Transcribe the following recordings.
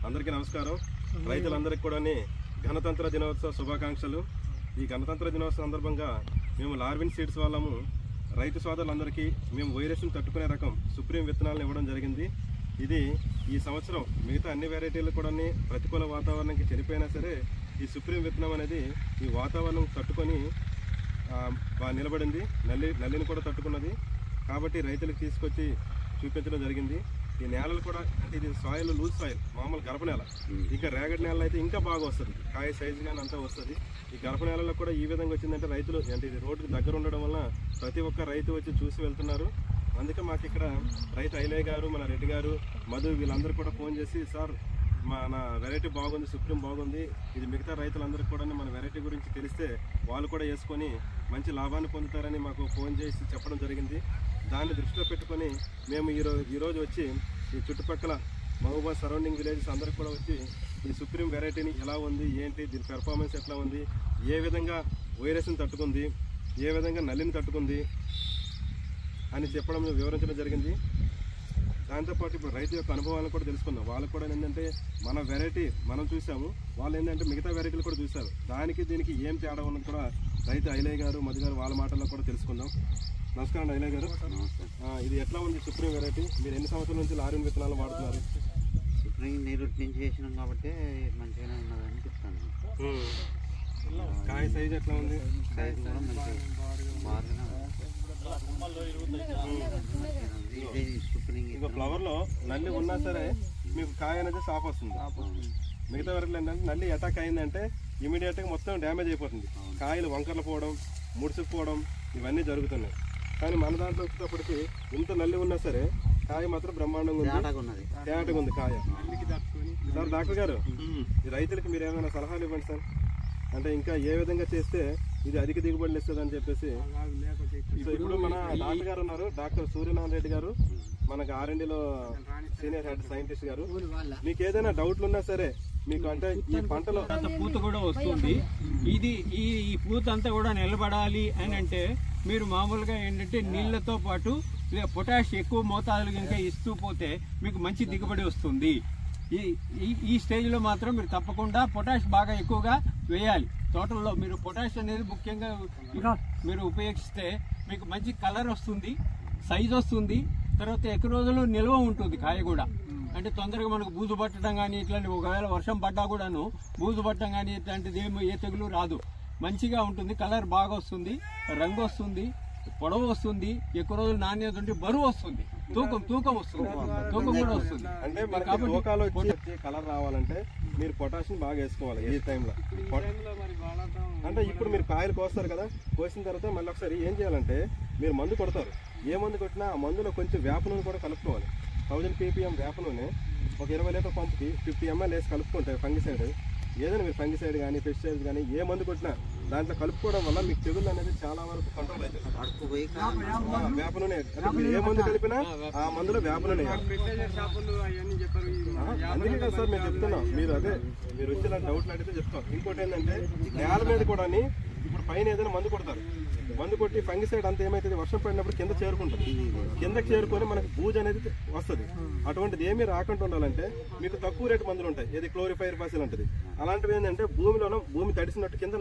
అందరికీ నమస్కారం. రైతులందరికీ కూడా గణతంత్ర దినోత్సవ శుభాకాంక్షలు. ఈ గణతంత్ర దినోత్సవ సందర్భంగా మేము లార్విన్ సీడ్స్ వాళ్ళము రైతు సోదరులందరికీ మేము వైరస్ను తట్టుకునే రకం సుప్రీం విత్తనాలను ఇవ్వడం జరిగింది. ఇది ఈ సంవత్సరం మిగతా అన్ని వెరైటీలు కూడా ప్రతికూల వాతావరణానికి చనిపోయినా సరే ఈ సుప్రీం విత్తనం అనేది ఈ వాతావరణం తట్టుకొని నిలబడింది. నల్లిని కూడా తట్టుకున్నది. కాబట్టి రైతులకు తీసుకొచ్చి చూపించడం జరిగింది. ఈ నేలలు కూడా అంటే ఇది సాయిల్ లూజ్ సాయిల్, మామూలు గరప నేల. ఇంకా రేగడి నేల అయితే ఇంకా బాగా వస్తుంది, కాయ సైజు కానీ అంతా వస్తుంది. ఈ గరప నేలలో కూడా ఈ విధంగా వచ్చిందంటే రైతులు అంటే ఇది రోడ్డుకి దగ్గర ఉండడం వల్ల ప్రతి ఒక్క రైతు వచ్చి చూసి వెళ్తున్నారు. అందుకే మాకు ఇక్కడ రైతు ఐలయ్య గారు, మన రెడ్డి గారు, మధు వీళ్ళందరూ కూడా ఫోన్ చేసి, సార్ మన వెరైటీ బాగుంది, సుప్రీం బాగుంది, ఇది మిగతా రైతులందరికీ కూడా మన వెరైటీ గురించి తెలిస్తే వాళ్ళు కూడా వేసుకొని మంచి లాభాన్ని పొందుతారని మాకు ఫోన్ చేసి చెప్పడం జరిగింది. దాన్ని దృష్టిలో పెట్టుకొని మేము ఈరోజు వచ్చి ఈ చుట్టుపక్కల మహబూబాద్ సరౌండింగ్ విలేజెస్ అందరికి కూడా వచ్చి ఈ సుప్రీం వెరైటీని ఎలా ఉంది, ఏంటి, దీని పెర్ఫార్మెన్స్ ఎట్లా ఉంది, ఏ విధంగా వైరస్ని తట్టుకుంది, ఏ విధంగా నల్లిని తట్టుకుంది అని చెప్పడం వివరించడం జరిగింది. దాంతోపాటు ఇప్పుడు రైతు యొక్క అనుభవాలను కూడా తెలుసుకుందాం. వాళ్ళకు కూడా ఏంటంటే మన వెరైటీ మనం చూసాము, వాళ్ళు ఏంటంటే మిగతా వెరైటీలు కూడా చూశారు. దానికి దీనికి ఏం తేడా ఉన్నది కూడా రైతు ఐలయ్య గారు, మధు గారు వాళ్ళ మాటల్లో కూడా తెలుసుకుందాం. నమస్కారం ఐలయ్య గారు. ఇది ఎట్లా ఉంది సుప్రీం వెరైటీ? మీరు ఎన్ని సంవత్సరాల నుంచి లార్విన్ విత్తనాలు వాడుతున్నారు? సుప్రీం నీరు నుంచి చేసినాం కాబట్టి మంచిగానే ఉన్నదని చెప్తాను. కాయ సైజ్ ఎట్లా ఉంది? సైజ్ కూడా మంచిగా బాగానే ఇంకా ఫ్లవర్లో నల్లి ఉన్నా సరే మీకు కాయ అనేది సాఫ్ వస్తుంది. మిగతా వెరైటీలు ఏంటంటే నల్లి అటాక్ అయిందంటే ఇమీడియట్గా మొత్తం డ్యామేజ్ అయిపోతుంది. కాయలు వంకర్లు పోవడం, ముడుచుకుపోవడం ఇవన్నీ జరుగుతున్నాయి. కానీ మన దాంట్లో వచ్చేటప్పటికి ఇంత నల్లి ఉన్నా సరే కాయ మాత్రం బ్రహ్మాండంగా ఉంది, తేటగా ఉంది కాయ. సార్ డాక్టర్ గారు, ఈ రైతులకి మీరు ఏమైనా సలహాలు ఇవ్వండి సార్. అంటే ఇంకా ఏ విధంగా చేస్తే ఇది అధిక దిగుబడులు ఇస్తుంది అని చెప్పేసి. ఇప్పుడు మన డాక్టర్ గారు ఉన్నారు, డాక్టర్ సూర్యనారాయణ రెడ్డి గారు, మనకు R&Dలో సీనియర్ హెడ్ సైంటిస్ట్ గారు. మీకు ఏదైనా డౌట్లు ఉన్నా సరే మీకు అంటే ఈ పంటలో పూత కూడా వస్తుంది. ఇది ఈ పూత అంతా కూడా నిలబడాలి అని అంటే మీరు మామూలుగా ఏంటంటే నీళ్లతో పాటు పొటాష్ ఎక్కువ మోతాదులు ఇంకా ఇస్తూ పోతే మీకు మంచి దిగుబడి వస్తుంది. ఈ స్టేజ్లో మాత్రం మీరు తప్పకుండా పొటాష్ బాగా ఎక్కువగా వేయాలి. తోటల్లో మీరు పొటాష్ అనేది ముఖ్యంగా మీరు ఉపయోగిస్తే మీకు మంచి కలర్ వస్తుంది, సైజ్ వస్తుంది, తర్వాత ఎక్కువ రోజులు నిల్వ ఉంటుంది కాయ కూడా. అంటే తొందరగా మనకు బూజు పట్టడం కానీ ఇట్లాంటి ఒకవేళ వర్షం పడ్డా కూడాను బూజు పట్టడం కానీ ఇట్లాంటిది ఏమి ఏ తెగులు రాదు. మంచిగా ఉంటుంది, కలర్ బాగా వస్తుంది, రంగు వస్తుంది, పొడవు వస్తుంది, ఎక్కువ రోజులు నాణ్యత ఉంటే బరువు వస్తుంది, తూకం వస్తుంది, తూకం కూడా వస్తుంది. అంటే తూకాలు వచ్చి కలర్ రావాలంటే మీరు పొటాషియం బాగా వేసుకోవాలి ఈ టైంలో. అంటే ఇప్పుడు మీరు కాయలు కోస్తారు కదా, కోసిన తర్వాత మళ్ళీ ఒకసారి ఏం చేయాలంటే మీరు మందు కొడతారు. ఏ మందు కొట్టినా ఆ మందులో కొంచెం వేప నూనె కూడా కలుపుకోవాలి. 1000 ppm వేప నూనె ఒక 20 లీటర్ పంపుకి 50 ml వేసి కలుపుకుంటే ఫంగిసైడ్, ఏదైనా మీరు ఫంగిసైడ్ కానీ పెస్టిసైడ్స్ కానీ ఏ మందు కొట్టినా దాంట్లో కలుపుకోవడం వల్ల మీకు తెగుళ్ళు అనేది చాలా వరకు కంట్రోల్ అవుతుంది. వేప నూనె ఏ మందు కలిపినా ఆ మందులో వేప నూనె. అందుకే కదా సార్ మేము చెప్తున్నాం, మీరు మీరు వచ్చి నాకు డౌట్లు అడిగితే చెప్తాం. ఇంకోటి ఏంటంటే నేల మీద కూడా ఇప్పుడు పైన ఏదైనా మందు కొడతారు, మందు కొట్టి ఫంగిసైడ్ అంతా ఏమైతుంది వర్షం పడినప్పుడు కింద చేరుకుంటుంది, కిందకి చేరుకొని మనకి బూజు అనేది వస్తుంది. అటువంటిది ఏమీ రాకుండా ఉండాలంటే మీకు తక్కువ రేటు మందులు ఉంటాయి, ఏది క్లోరిఫైర్ ఫాసిల్ ఉంటుంది. అలాంటివి ఏంటంటే భూమి తడిసినట్టు కింద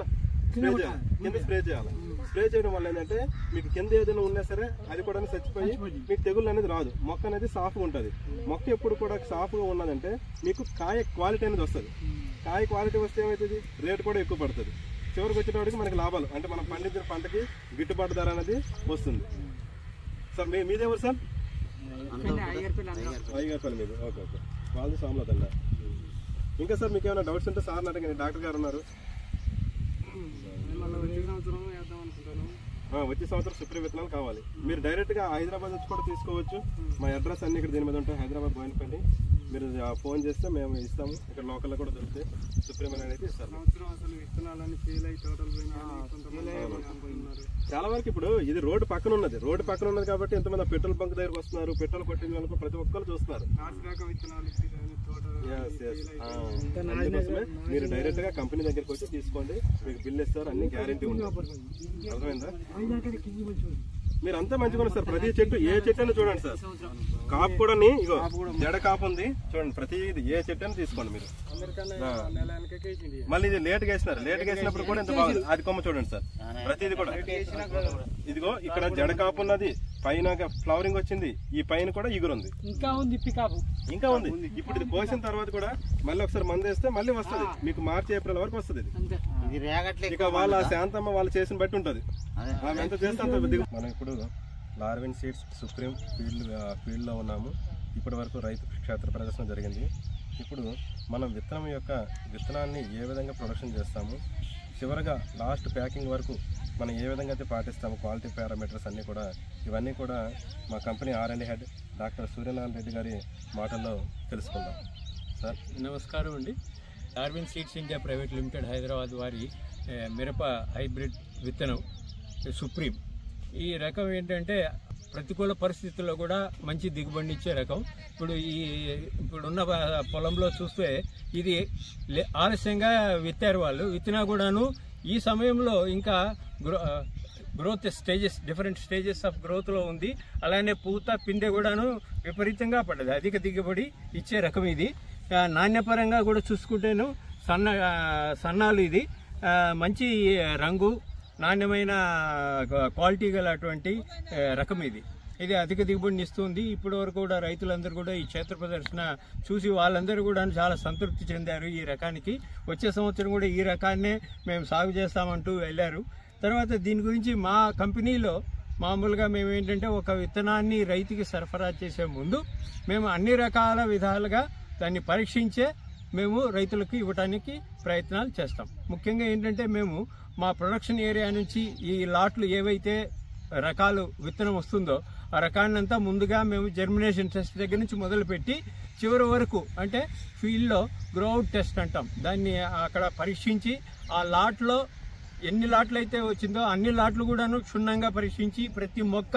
స్ప్రే చేయాలి. స్ప్రే చేయడం వల్ల ఏంటంటే మీకు కింద ఏదైనా ఉన్నా సరే అది కూడా చచ్చిపోయి మీకు తెగుళ్ళు అనేది రాదు. మొక్క అనేది సాఫ్గా ఉంటుంది. మొక్క ఎప్పుడు కూడా సాఫ్గా ఉన్నదంటే మీకు కాయ క్వాలిటీ అనేది వస్తుంది. కాయ క్వాలిటీ వస్తే ఏమవుతుంది, రేటు కూడా ఎక్కువ పడుతుంది. చివరికి వచ్చేటప్పటికి మనకి లాభాలు అంటే మనం పండించిన పంటకి గిట్టుబాటు ధర అనేది వస్తుంది. Sir మీదేవారు sir? అయ్యగారిపల్లి మీద. ఓకే ఓకే, వాళ్ళది సోమలతండ. ఇంకా సార్ మీకు ఏమైనా డౌట్స్ ఉంటే సార్ అడగండి, డాక్టర్ గారు ఉన్నారు. వచ్చే సంవత్సరం సుప్రీం విత్తనాలు కావాలి. మీరు డైరెక్ట్గా హైదరాబాద్ వచ్చి కూడా తీసుకోవచ్చు. మా అడ్రస్ అన్ని ఇక్కడ దీని మీద ఉంటాయి, హైదరాబాద్ బోయినపల్లి. మీరు ఫోన్ చేస్తే మేము ఇస్తాము. ఇక్కడ లోకల్లో కూడా దొరుకుతాయి. సుప్రీం అనేది ఇస్తారు. చాలా వరకు ఇప్పుడు ఇది రోడ్డు పక్కన ఉన్నది, కాబట్టి ఎంతమంది పెట్రోల్ బంక్ దగ్గరకు వస్తున్నారు, పెట్రోల్ కొట్టిన వాళ్ళకు ప్రతి ఒక్కరు చూస్తున్నారు. అందుకోసమే మీరు డైరెక్ట్ గా కంపెనీ దగ్గరికి వచ్చి తీసుకోండి, మీకు బిల్ ఇస్తారు, అన్ని గ్యారెంటీ ఉంటుంది. అర్థమైందా? మీరు అంతా మంచిగా ఉన్నారు సార్. ప్రతి చెట్టు ఏ చెట్టు అని చూడండి సార్. కాపు కూడా ఇగో జడ కాపు ఉంది చూడండి. ప్రతి ఏ చెట్టు అని తీసుకోండి మీరు. మళ్ళీ ఇది లేట్ గా వేసినారు. లేట్ గా వేసినప్పుడు కూడా ఎంత బాగుంది. అది కొమ్మ చూడండి సార్. ప్రతిది కూడా ఇదిగో ఇక్కడ జడ కాపు ఉన్నది, పైన ఫ్లవరింగ్ వచ్చింది, ఈ పైన కూడా ఇగురుంది, ఇంకా ఉంది. ఇప్పుడు ఇది కోసిన తర్వాత కూడా మళ్ళీ ఒకసారి మందు వేస్తే మళ్ళీ వస్తుంది మీకు. మార్చి ఏప్రిల్ వరకు వస్తుంది. ఇక వాళ్ళ శాంతమ్మ వాళ్ళు చేసిన బట్టి ఉంటుంది. ఆమె ఎంత చేస్తే అంత. మనం ఇప్పుడు లార్విన్ సీడ్స్ సుప్రీం ఫీల్డ్ లో ఉన్నాము. ఇప్పటి వరకు రైతు క్షేత్ర ప్రదర్శన జరిగింది. ఇప్పుడు మనం విత్తనాన్ని ఏ విధంగా ప్రొడక్షన్ చేస్తాము, చివరగా లాస్ట్ ప్యాకింగ్ వరకు మనం ఏ విధంగా అయితే పాటిస్తాము, క్వాలిటీ పారామీటర్స్ అన్నీ కూడా, ఇవన్నీ కూడా మా company R&D head doctor Suryanarayana Reddy గారి మాటల్లో తెలుసుకుందాం. సార్ నమస్కారం అండి. Larvin seeds India private limited Hyderabad వారి మిరప హైబ్రిడ్ విత్తనం సుప్రీం. ఈ రకం ఏంటంటే ప్రతికూల పరిస్థితుల్లో కూడా మంచి దిగుబడిని ఇచ్చే రకం. ఇప్పుడున్న పొలంలో చూస్తే ఇది ఆలస్యంగా విత్తారు వాళ్ళు. విత్తినా కూడాను ఈ సమయంలో ఇంకా growth stages, different stages of గ్రోత్లో ఉంది. అలానే పూత పిందె కూడాను విపరీతంగా పడ్డది. అధిక దిగుబడి ఇచ్చే రకం ఇది. నాణ్యపరంగా కూడా చూసుకుంటేను సన్నాలు ఇది మంచి రంగు, నాణ్యమైన క్వాలిటీ గలటువంటి రకం ఇది. ఇది అధిక దిగుబడిని ఇస్తుంది. ఇప్పటి వరకు కూడా రైతులందరూ కూడా ఈ క్షేత్ర ప్రదర్శన చూసి వాళ్ళందరూ కూడా చాలా సంతృప్తి చెందారు ఈ రకానికి. వచ్చే సంవత్సరం కూడా ఈ రకాన్నే మేము సాగు చేస్తామంటూ వెళ్ళారు. తర్వాత దీని గురించి మా కంపెనీలో మామూలుగా మేము ఏంటంటే ఒక విత్తనాన్ని రైతుకి సరఫరా చేసే ముందు మేము అన్ని రకాల విధాలుగా దాన్ని పరీక్షించే మేము రైతులకు ఇవ్వడానికి ప్రయత్నాలు చేస్తాం. ముఖ్యంగా ఏంటంటే మేము మా ప్రొడక్షన్ ఏరియా నుంచి ఈ లాట్లు ఏవైతే రకాలు విత్తనం వస్తుందో ఆ రకాన్నంతా ముందుగా మేము జర్మినేషన్ టెస్ట్ దగ్గర నుంచి మొదలుపెట్టి చివరి వరకు అంటే ఫీల్డ్లో గ్రోఅవుట్ టెస్ట్ అంటాం దాన్ని అక్కడ పరీక్షించి ఆ లాట్లో ఎన్ని లాట్లు అయితే వచ్చిందో అన్ని లాట్లు కూడాను క్షుణ్ణంగా పరీక్షించి ప్రతి మొక్క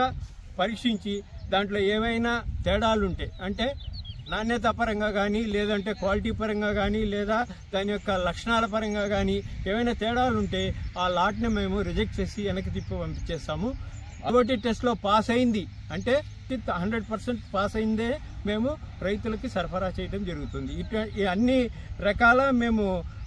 పరీక్షించి దాంట్లో ఏవైనా తేడాలుంటే అంటే నాణ్యత పరంగా కానీ లేదంటే క్వాలిటీ పరంగా కానీ లేదా దాని యొక్క లక్షణాల పరంగా కానీ ఏమైనా తేడాలు ఉంటే ఆ లాట్ని మేము రిజెక్ట్ చేసి వెనక్కి తిప్పి పంపించేస్తాము. కాబట్టి టెస్ట్లో పాస్ అయింది అంటే 100% పాస్ అయిందే మేము రైతులకి సరఫరా చేయడం జరుగుతుంది. ఈ అన్ని రకాల మేము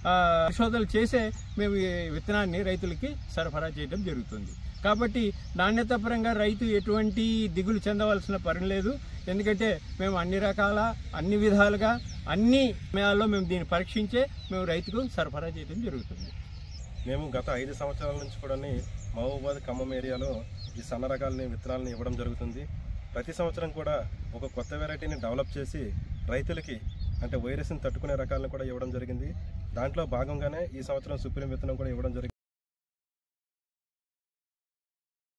పరిశోధనలు చేసే మేము ఈ విత్తనాన్ని రైతులకి సరఫరా చేయడం జరుగుతుంది. కాబట్టి నాణ్యత పరంగా రైతు ఎటువంటి దిగులు చెందవలసిన పని లేదు. ఎందుకంటే మేము అన్ని రకాల అన్ని విధాలుగా అన్ని సమయాల్లో మేము దీన్ని పరీక్షించే మేము రైతుకు సరఫరా చేయడం జరుగుతుంది. మేము గత 5 సంవత్సరాల నుంచి కూడా మహబూబాబాద్ ఖమ్మం ఏరియాలో ఈ సన్న రకాలని విత్తనాలను ఇవ్వడం జరుగుతుంది. ప్రతి సంవత్సరం కూడా ఒక కొత్త వెరైటీని డెవలప్ చేసి రైతులకి అంటే వైరస్ని తట్టుకునే రకాలను కూడా ఇవ్వడం జరిగింది. దాంట్లో భాగంగానే ఈ సంవత్సరం సుప్రీం విత్తనం కూడా ఇవ్వడం జరిగింది.